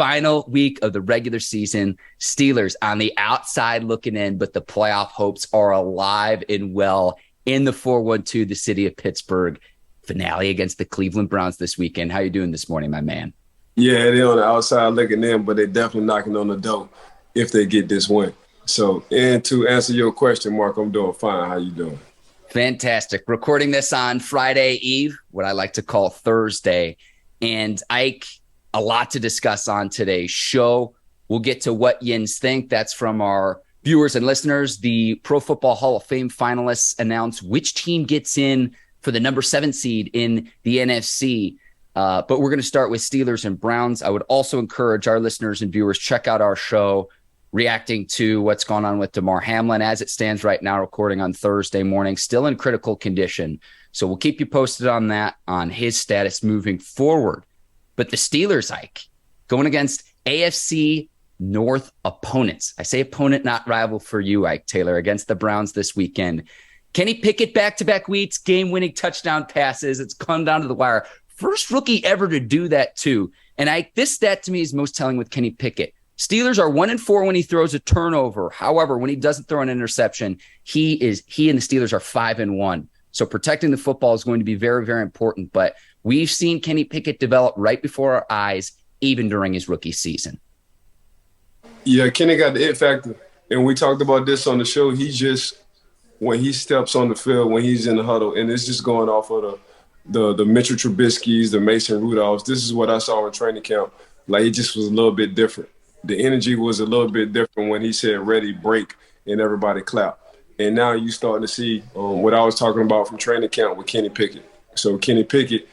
final week of the regular season. Steelers on the outside looking in, but the playoff hopes are alive and well in the 4-1-2, the city of Pittsburgh. Finale against the Cleveland Browns this weekend. How you doing this morning, my man? Yeah, they're on the outside looking in, but they're definitely knocking on the door if they get this win. So, and to answer your question, Mark, I'm doing fine. How you doing? Fantastic. Recording this on Friday Eve, what I like to call Thursday. And Ike, a lot to discuss on today's show. We'll get to what yins think. That's from our viewers and listeners. The Pro Football Hall of Fame finalists announce which team gets in for the number 7 seed in the NFC. But we're going to start with Steelers and Browns. I would also encourage our listeners and viewers, check out our show reacting to what's going on with Damar Hamlin as it stands right now, recording on Thursday morning, still in critical condition. So we'll keep you posted on that, on his status moving forward. But the Steelers, Ike, going against AFC North opponents. I say opponent, not rival for you, Ike Taylor, against the Browns this weekend. Kenny Pickett, back-to-back weeks, game-winning touchdown passes. It's come down to the wire. First rookie ever to do that, too. And this stat to me is most telling with Kenny Pickett. Steelers are 1-4 when he throws a turnover. However, when he doesn't throw an interception, he and the Steelers are 5-1. So protecting the football is going to be very, very important. But we've seen Kenny Pickett develop right before our eyes, even during his rookie season. Yeah, Kenny got the it factor. And we talked about this on the show. He just, when he steps on the field, when he's in the huddle, and it's just going off of the Mitchell Trubisky's, the Mason Rudolphs. This is what I saw in training camp. Like, it just was a little bit different. The energy was a little bit different when he said ready, break, and everybody clapped. And now you starting to see what I was talking about from training camp with Kenny Pickett. So Kenny Pickett,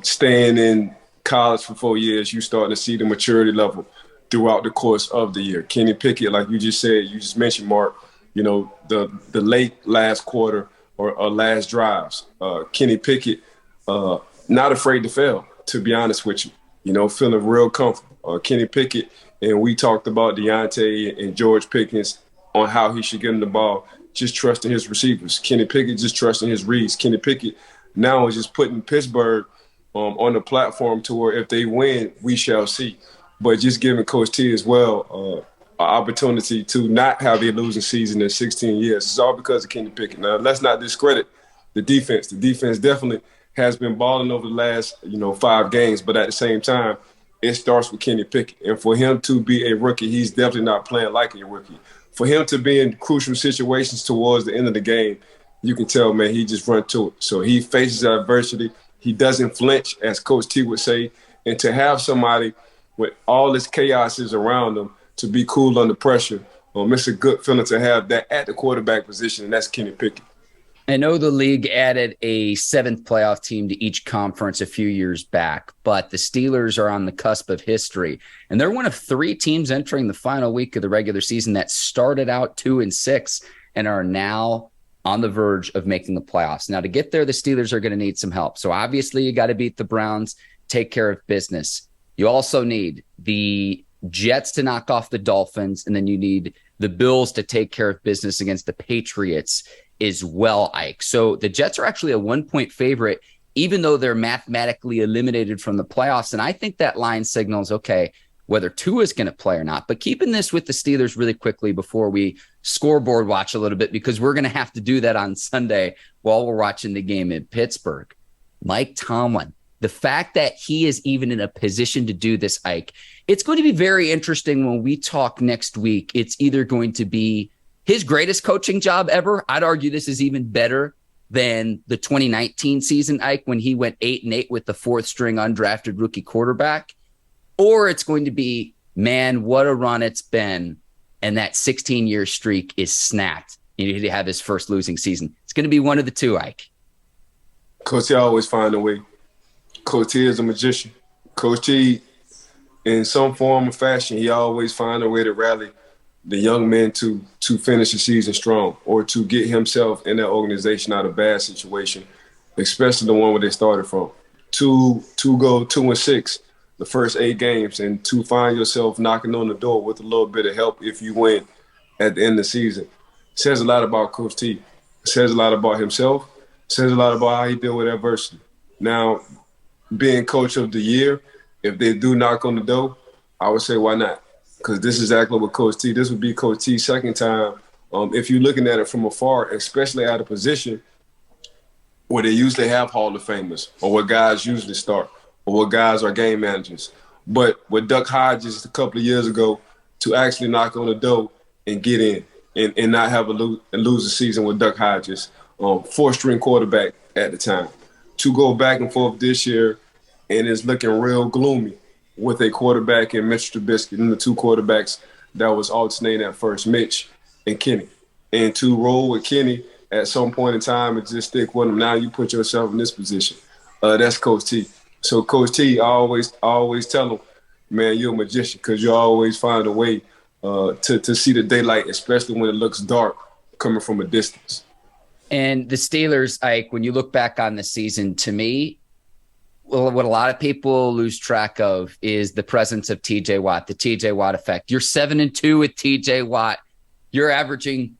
staying in college for 4 years, you starting to see the maturity level throughout the course of the year. Kenny Pickett, like you just said, you just mentioned, Mark, you know, the late last quarter or last drives. Kenny Pickett, not afraid to fail, to be honest with you. You know, feeling real comfortable. Kenny Pickett, and we talked about Deontay and George Pickens on how he should get him the ball, just trusting his receivers. Kenny Pickett just trusting his reads. Kenny Pickett now is just putting Pittsburgh on the platform to where if they win, we shall see. But just giving Coach T as well an opportunity to not have a losing season in 16 years. It's all because of Kenny Pickett. Now, let's not discredit the defense. The defense definitely has been balling over the last, 5 games. But at the same time, it starts with Kenny Pickett. And for him to be a rookie, he's definitely not playing like a rookie. For him to be in crucial situations towards the end of the game, you can tell, man, he just run to it. So he faces adversity. He doesn't flinch, as Coach T would say. And to have somebody with all this chaos is around him to be cool under pressure, it's a good feeling to have that at the quarterback position, and that's Kenny Pickett. I know the league added a 7th playoff team to each conference a few years back, but the Steelers are on the cusp of history, and they're one of 3 teams entering the final week of the regular season that started out 2-6 and are now on the verge of making the playoffs. Now, to get there, the Steelers are going to need some help. So obviously you got to beat the Browns, take care of business. You also need the Jets to knock off the Dolphins, and then you need the Bills to take care of business against the Patriots as well, Ike. So the Jets are actually a 1-point favorite, even though they're mathematically eliminated from the playoffs. And I think that line signals, okay, whether Tua is going to play or not. But keeping this with the Steelers really quickly before we scoreboard watch a little bit, because we're going to have to do that on Sunday while we're watching the game in Pittsburgh. Mike Tomlin, the fact that he is even in a position to do this, Ike, it's going to be very interesting when we talk next week. It's either going to be his greatest coaching job ever. I'd argue this is even better than the 2019 season, Ike, when he went 8-8 with the 4th-string undrafted rookie quarterback. Or it's going to be, man, what a run it's been, and that 16-year streak is snapped. You need to have his first losing season. It's going to be one of the two, Ike. Coach T always find a way. Coach T is a magician. Coach T, in some form or fashion, he always find a way to rally the young men to finish the season strong or to get himself and that organization out of a bad situation, especially the one where they started from. To go 2-6 the first 8 games and to find yourself knocking on the door with a little bit of help if you win at the end of the season. Says a lot about Coach T. Says a lot about himself. Says a lot about how he deal with adversity. Now, being coach of the year, if they do knock on the door, I would say why not? Because this is exactly what Coach T. This would be Coach T's second time. If you're looking at it from afar, especially at a position where they usually have Hall of Famers, or where guys usually start, or where guys are game managers. But with Duck Hodges a couple of years ago, to actually knock on the door and get in and not have lose a season with Duck Hodges, four-string quarterback at the time, to go back and forth this year and it's looking real gloomy with a quarterback in Mitch Trubisky and the two quarterbacks that was alternating at first, Mitch and Kenny. And to roll with Kenny at some point in time and just stick with him, now you put yourself in this position. That's Coach T. So Coach T, I always tell him, man, you're a magician because you always find a way to see the daylight, especially when it looks dark coming from a distance. And the Steelers, Ike, when you look back on the season, to me, well, what a lot of people lose track of is the presence of TJ Watt, the TJ Watt effect. You're 7-2 with TJ Watt. You're averaging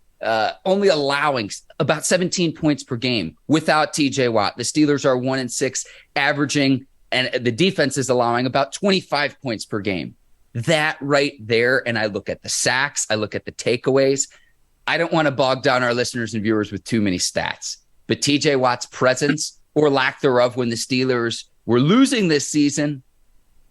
only allowing about 17 points per game without TJ Watt. The Steelers are 1-6, averaging, and the defense is allowing about 25 points per game. That right there, and I look at the sacks, I look at the takeaways. I don't want to bog down our listeners and viewers with too many stats, but TJ Watt's presence or lack thereof when the Steelers were losing this season,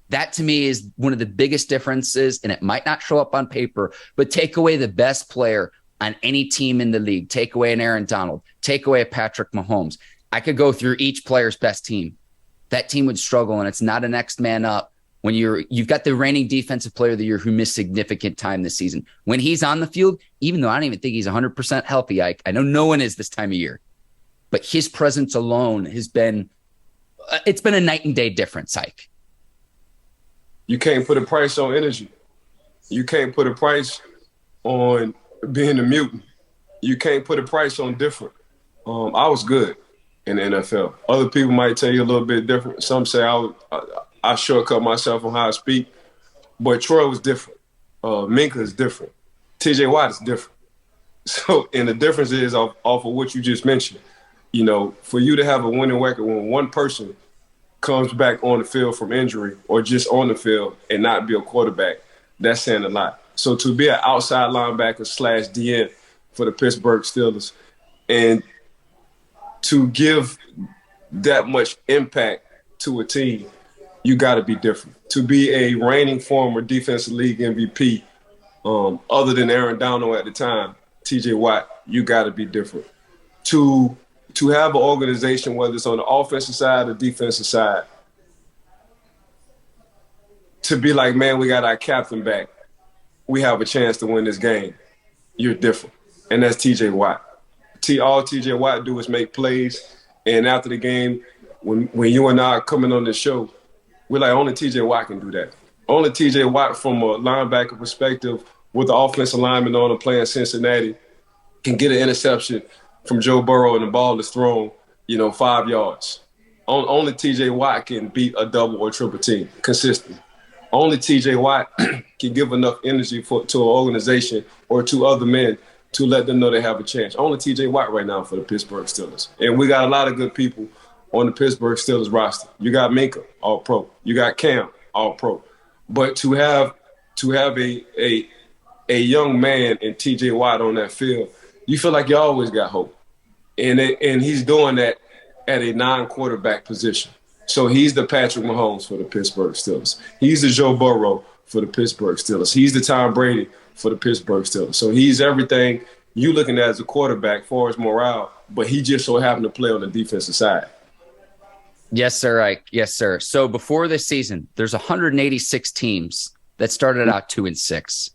that to me is one of the biggest differences, and it might not show up on paper, but take away the best player on any team in the league. Take away an Aaron Donald. Take away a Patrick Mahomes. I could go through each player's best team. That team would struggle, and it's not a next man up when you've got the reigning defensive player of the year who missed significant time this season. When he's on the field, even though I don't even think he's 100% healthy, I know no one is this time of year, but his presence alone has been it's been a night and day difference, Ike. You can't put a price on energy. You can't put a price on being a mutant. You can't put a price on different. I was good in the NFL. Other people might tell you a little bit different. Some say I shortcut myself on how I speak, but Troy was different. Minka is different. TJ Watt is different. So, and the difference is off of what you just mentioned. You know, for you to have a winning record when one person comes back on the field from injury or just on the field and not be a quarterback, that's saying a lot. So to be an outside linebacker / DN for the Pittsburgh Steelers and to give that much impact to a team, you got to be different. To be a reigning former defensive league MVP, other than Aaron Donald at the time, TJ Watt, you got to be different. To have an organization, whether it's on the offensive side or defensive side, to be like, man, we got our captain back. We have a chance to win this game. You're different. And that's TJ Watt. All TJ Watt do is make plays. And after the game, when you and I are coming on the show, we're like, only TJ Watt can do that. Only TJ Watt, from a linebacker perspective, with the offensive lineman on a play in Cincinnati, can get an interception from Joe Burrow and the ball is thrown, 5 yards. Only TJ Watt can beat a double or triple team consistently. Only TJ Watt can give enough energy to an organization or to other men to let them know they have a chance. Only TJ Watt right now for the Pittsburgh Steelers. And we got a lot of good people on the Pittsburgh Steelers roster. You got Minka, all pro. You got Cam, all pro. But to have a young man in TJ Watt on that field, you feel like you always got hope. And he's doing that at a non-quarterback position. So he's the Patrick Mahomes for the Pittsburgh Steelers. He's the Joe Burrow for the Pittsburgh Steelers. He's the Tom Brady for the Pittsburgh Steelers. So he's everything you looking at as a quarterback for his morale, but he just so happened to play on the defensive side. Yes, sir, Ike. Yes, sir. So before this season, there's 186 teams that started out 2-6.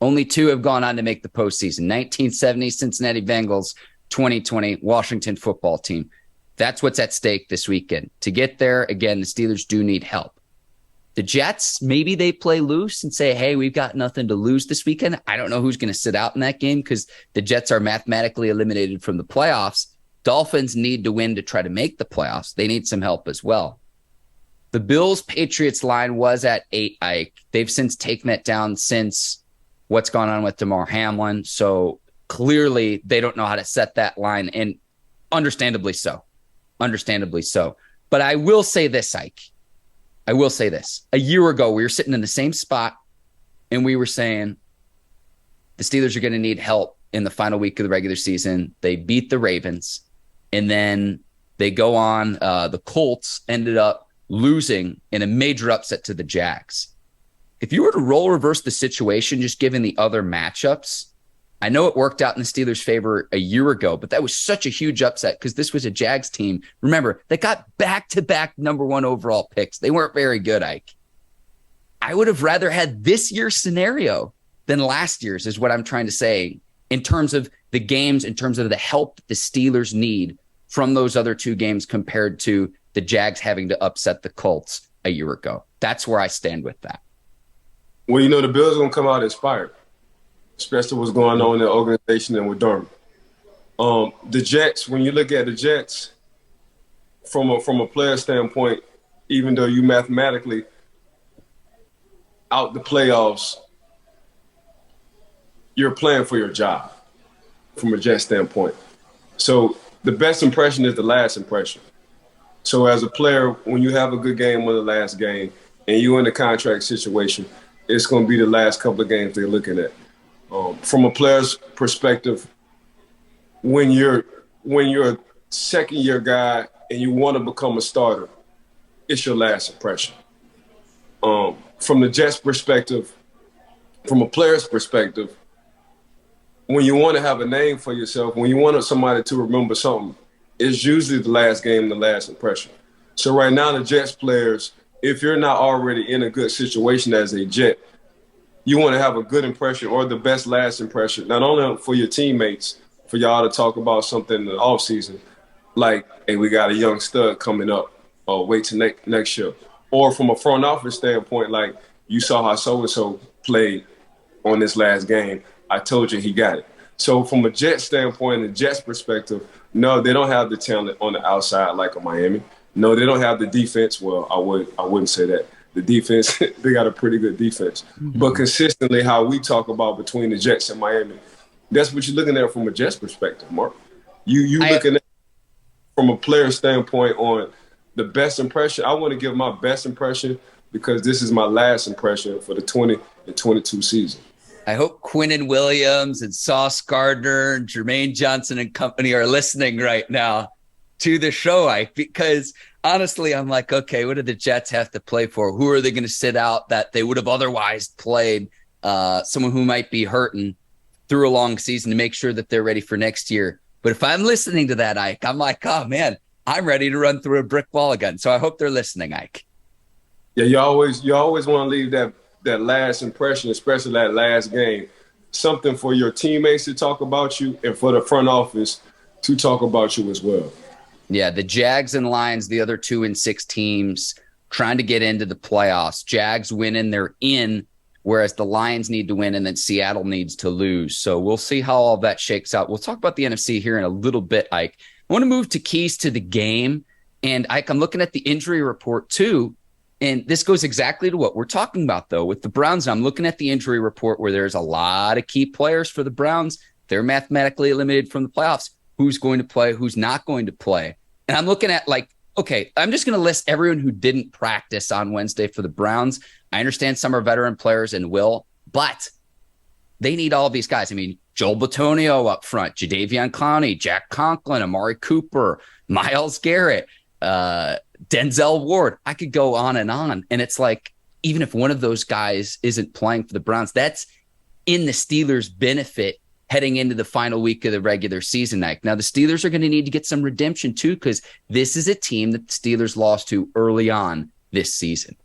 Only 2 have gone on to make the postseason. 1970 Cincinnati Bengals, 2020 Washington football team. That's what's at stake this weekend. To get there, again, the Steelers do need help. The Jets, maybe they play loose and say, hey, we've got nothing to lose this weekend. I don't know who's going to sit out in that game because the Jets are mathematically eliminated from the playoffs. Dolphins need to win to try to make the playoffs. They need some help as well. The Bills-Patriots line was at 8, Ike. They've since taken that down since what's gone on with DeMar Hamlin. So clearly they don't know how to set that line, and understandably so. Understandably so. But I will say this, Ike. I will say this. A year ago, we were sitting in the same spot and we were saying the Steelers are going to need help in the final week of the regular season. They beat the Ravens, and then they go on. The Colts ended up losing in a major upset to the Jags. If you were to role reverse the situation, just given the other matchups, I know it worked out in the Steelers' favor a year ago, but that was such a huge upset because this was a Jags team. Remember, they got back-to-back number 1 overall picks. They weren't very good, Ike. I would have rather had this year's scenario than last year's, is what I'm trying to say, in terms of the games, in terms of the help that the Steelers need from those other 2 games compared to the Jags having to upset the Colts a year ago. That's where I stand with that. Well, the Bills are going to come out inspired, especially what's going on in the organization and with Darnold. The Jets, when you look at the Jets, from a player standpoint, even though you mathematically out the playoffs, you're playing for your job from a Jets standpoint. So the best impression is the last impression. So as a player, when you have a good game or the last game and you're in a contract situation, it's going to be the last couple of games they're looking at. From a player's perspective, when you're a second-year guy and you want to become a starter, it's your last impression. From the Jets' perspective, from a player's perspective, when you want to have a name for yourself, when you want somebody to remember something, it's usually the last game, the last impression. So right now, the Jets players, if you're not already in a good situation as a Jet, you want to have a good impression or the best last impression, not only for your teammates, for y'all to talk about something in the offseason, like, hey, we got a young stud coming up, or wait till next year. Or from a front office standpoint, like, you saw how so-and-so played on this last game. I told you he got it. So from a Jets standpoint, the Jets perspective, no, they don't have the talent on the outside like a Miami. No, they don't have the defense. Well, I wouldn't say that. The defense, they got a pretty good defense. Mm-hmm. But consistently, how we talk about between the Jets and Miami, that's what you're looking at from a Jets perspective, Mark. You looking at from a player standpoint on the best impression. I want to give my best impression because this is my last impression for the 20 and 22 season. I hope Quinnen Williams and Sauce Gardner and Jermaine Johnson and company are listening right now to the show, Ike, because honestly, I'm like, okay, what do the Jets have to play for? Who are they going to sit out that they would have otherwise played? Someone who might be hurting through a long season to make sure that they're ready for next year. But if I'm listening to that, Ike, I'm like, oh, man, I'm ready to run through a brick wall again. So I hope they're listening, Ike. Yeah, you always want to leave that last impression, especially that last game, something for your teammates to talk about you and for the front office to talk about you as well. Yeah, the Jags and Lions, the other 2-6 teams trying to get into the playoffs. Jags winning, they're in, whereas the Lions need to win and then Seattle needs to lose. So we'll see how all that shakes out. We'll talk about the NFC here in a little bit, Ike. I want to move to keys to the game. And Ike, I'm looking at the injury report too. And this goes exactly to what we're talking about, though, with the Browns. I'm looking at the injury report where there's a lot of key players for the Browns. They're mathematically eliminated from the playoffs. Who's going to play, who's not going to play. And I'm looking at okay, I'm just going to list everyone who didn't practice on Wednesday for the Browns. I understand some are veteran players and will, but they need all of these guys. I mean, Joel Bitonio up front, Jadeveon Clowney, Jack Conklin, Amari Cooper, Myles Garrett, Denzel Ward. I could go on. And it's like, even if one of those guys isn't playing for the Browns, that's in the Steelers' benefit heading into the final week of the regular season, Ike. Now, the Steelers are going to need to get some redemption, too, because this is a team that the Steelers lost to early on this season.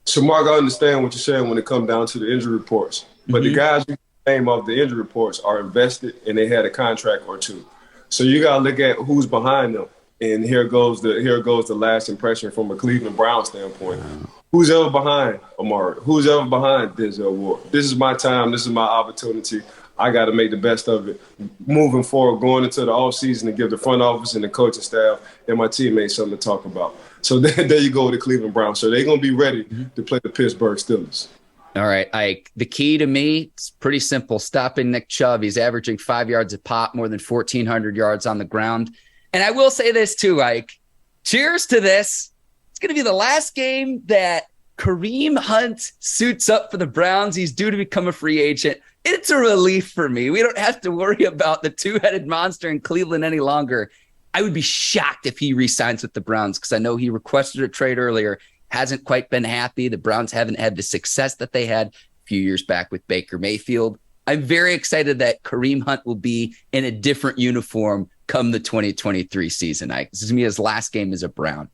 So, Mark, I understand what you're saying when it comes down to the injury reports. But the guys you name of the injury reports are invested, and they had a contract or two. So you got to look at who's behind them. And here goes the last impression from a Cleveland Browns standpoint. Wow. Who's ever behind Amari? Who's ever behind Denzel Ward? This is my time. This is my opportunity. I got to make the best of it moving forward, going into the offseason to give the front office and the coaching staff and my teammates something to talk about. So there you go with the Cleveland Browns. So they're going to be ready to play the Pittsburgh Steelers. All right, Ike. The key to me, it's pretty simple. Stopping Nick Chubb. He's averaging 5 yards a pop, more than 1,400 yards on the ground. And I will say this too, Ike. Cheers to this. It's going to be the last game that Kareem Hunt suits up for the Browns. He's due to become a free agent. It's a relief for me. We don't have to worry about the two-headed monster in Cleveland any longer. I would be shocked if he re-signs with the Browns because I know he requested a trade earlier, hasn't quite been happy. The Browns haven't had the success that they had a few years back with Baker Mayfield. I'm very excited that Kareem Hunt will be in a different uniform come the 2023 season. This is going to be his last game as a Brown.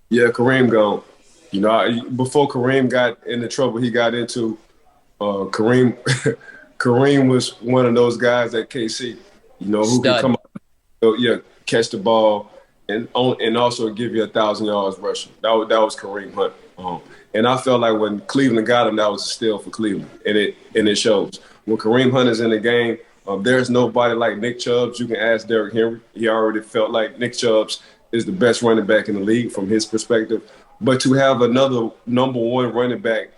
Yeah, Kareem gone. Before Kareem got in the trouble he got into, Kareem was one of those guys at KC, who can come up, catch the ball and also give you 1,000 yards rushing. That was Kareem Hunt. And I felt like when Cleveland got him, that was a steal for Cleveland, and it shows. When Kareem Hunt is in the game, there's nobody like Nick Chubb. You can ask Derrick Henry. He already felt like Nick Chubb is the best running back in the league from his perspective. But to have another number one running back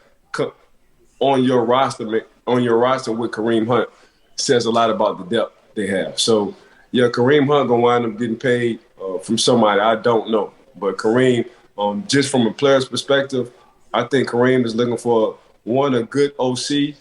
on your roster with Kareem Hunt says a lot about the depth they have. So, yeah, Kareem Hunt going to wind up getting paid from somebody. I don't know. But Kareem, just from a player's perspective, I think Kareem is looking for, one, a good OC,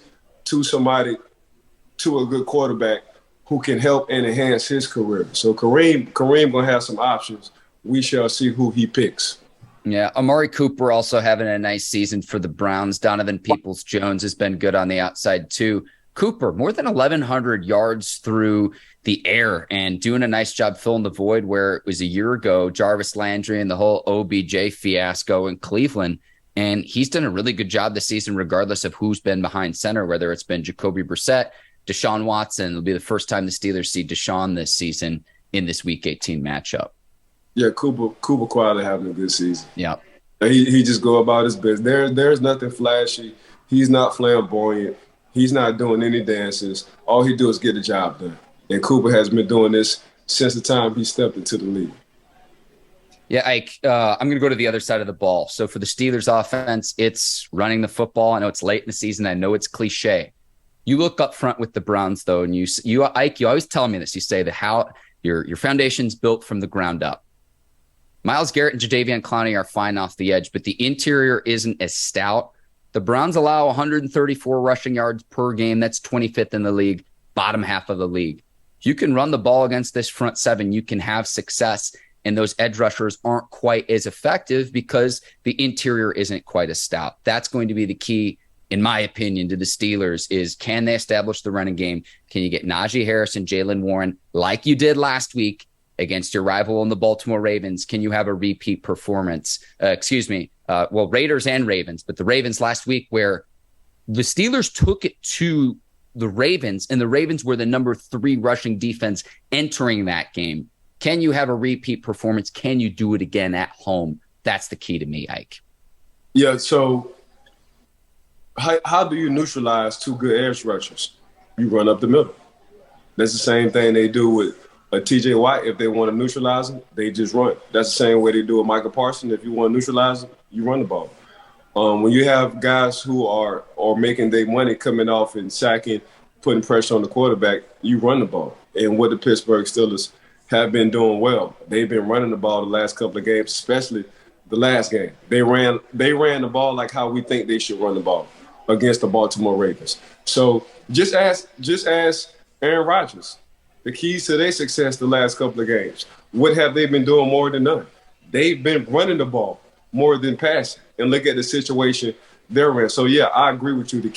two, a good quarterback who can help and enhance his career. So Kareem going to have some options. We shall see who he picks. Yeah, Amari Cooper also having a nice season for the Browns. Donovan Peoples-Jones has been good on the outside too. Cooper, more than 1,100 yards through the air and doing a nice job filling the void where it was a year ago, Jarvis Landry and the whole OBJ fiasco in Cleveland. And he's done a really good job this season, regardless of who's been behind center, whether it's been Jacoby Brissett, Deshaun Watson. It'll be the first time the Steelers see Deshaun this season in this Week 18 matchup. Yeah, Cooper quietly having a good season. Yeah. He just go about his business. There's nothing flashy. He's not flamboyant. He's not doing any dances. All he do is get the job done. And Cooper has been doing this since the time he stepped into the league. Yeah, Ike, I'm going to go to the other side of the ball. So for the Steelers offense, it's running the football. I know it's late in the season. I know it's cliche. You look up front with the Browns, though, and you Ike, you always tell me this. You say that how your foundation's built from the ground up. Myles Garrett and Jadeveon Clowney are fine off the edge, but the interior isn't as stout. The Browns allow 134 rushing yards per game. That's 25th in the league, bottom half of the league. If you can run the ball against this front seven, you can have success, and those edge rushers aren't quite as effective because the interior isn't quite as stout. That's going to be the key, in my opinion, to the Steelers is can they establish the running game? Can you get Najee Harris and Jaylen Warren like you did last week against your rival in the Baltimore Ravens? Can you have a repeat performance? Raiders and Ravens, but the Ravens last week where the Steelers took it to the Ravens and the Ravens were the number 3 rushing defense entering that game. Can you have a repeat performance? Can you do it again at home? That's the key to me, Ike. Yeah, so how do you neutralize 2 good edge rushers? You run up the middle. That's the same thing they do with a TJ Watt. If they want to neutralize him, they just run. That's the same way they do with Michael Parsons. If you want to neutralize him, you run the ball. When you have guys who are making their money coming off and sacking, putting pressure on the quarterback, you run the ball. And what the Pittsburgh Steelers have been doing well. They've been running the ball the last couple of games, especially the last game. They ran the ball like how we think they should run the ball against the Baltimore Ravens. So just ask Aaron Rodgers the keys to their success the last couple of games. What have they been doing more than none? They've been running the ball more than passing. And look at the situation they're in. So, yeah, I agree with you. One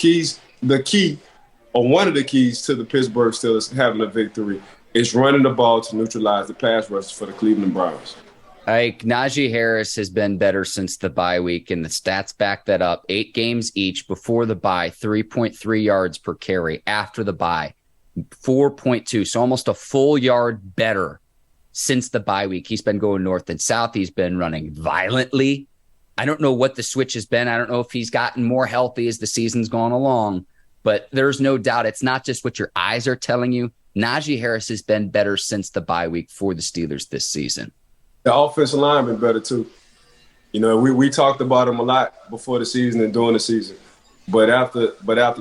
of the keys to the Pittsburgh Steelers having a victory is running the ball to neutralize the pass rush for the Cleveland Browns. Najee Harris has been better since the bye week, and the stats back that up. 8 games each before the bye, 3.3 yards per carry. After the bye, 4.2, so almost a full yard better since the bye week. He's been going north and south. He's been running violently. I don't know what the switch has been. I don't know if he's gotten more healthy as the season's gone along, but there's no doubt it's not just what your eyes are telling you. Najee Harris has been better since the bye week for the Steelers this season. The offensive line been better too. We talked about him a lot before the season and during the season. But after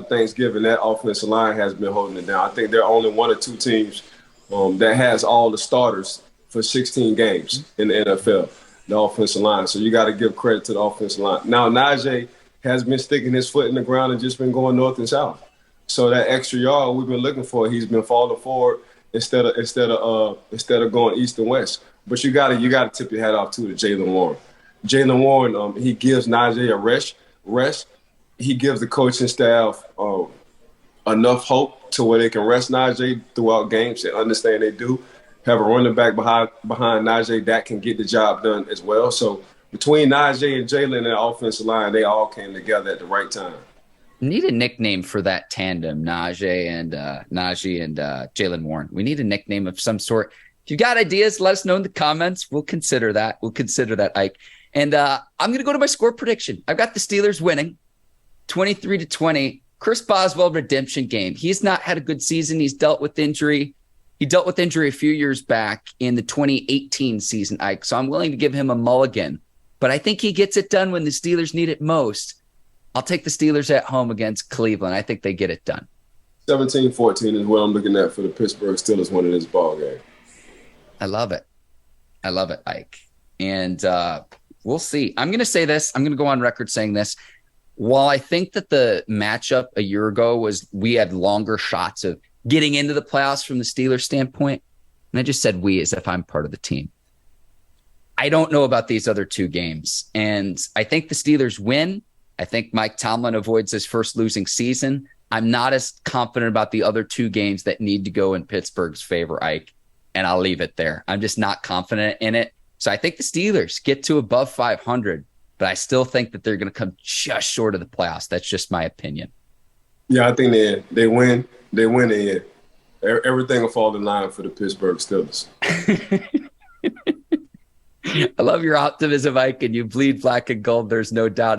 Thanksgiving, that offensive line has been holding it down. I think there are only 1 or 2 teams that has all the starters for 16 games in the NFL. the offensive line. So you got to give credit to the offensive line. Now, Najee has been sticking his foot in the ground and just been going north and south. So that extra yard we've been looking for, he's been falling forward instead of going east and west. But you gotta tip your hat off to Jaylen Warren. Jaylen Warren, he gives Najee a rest. He gives the coaching staff enough hope to where they can rest Najee throughout games and understand they do have a running back behind Najee that can get the job done as well. So between Najee and Jaylen and the offensive line, they all came together at the right time. Need a nickname for that tandem, Najee and Jaylen Warren. We need a nickname of some sort. If you got ideas, let us know in the comments. We'll consider that. Ike. And I'm going to go to my score prediction. I've got the Steelers winning 23-20. Chris Boswell redemption game. He's not had a good season. He's dealt with injury. He dealt with injury a few years back in the 2018 season, Ike. So I'm willing to give him a mulligan. But I think he gets it done when the Steelers need it most. I'll take the Steelers at home against Cleveland. I think they get it done. 17-14 is what I'm looking at for the Pittsburgh Steelers winning this ball game. I love it, Ike. And we'll see. I'm going to say this. I'm going to go on record saying this. While I think that the matchup a year ago was we had longer shots of getting into the playoffs from the Steelers standpoint, and I just said we as if I'm part of the team. I don't know about these other two games. And I think the Steelers win. I think Mike Tomlin avoids his first losing season. I'm not as confident about the other two games that need to go in Pittsburgh's favor, Ike, and I'll leave it there. I'm just not confident in it. So I think the Steelers get to above 500, but I still think that they're going to come just short of the playoffs. That's just my opinion. Yeah, I think they win. They win, and everything will fall in line for the Pittsburgh Steelers. I love your optimism, Ike, and you bleed black and gold. There's no doubt.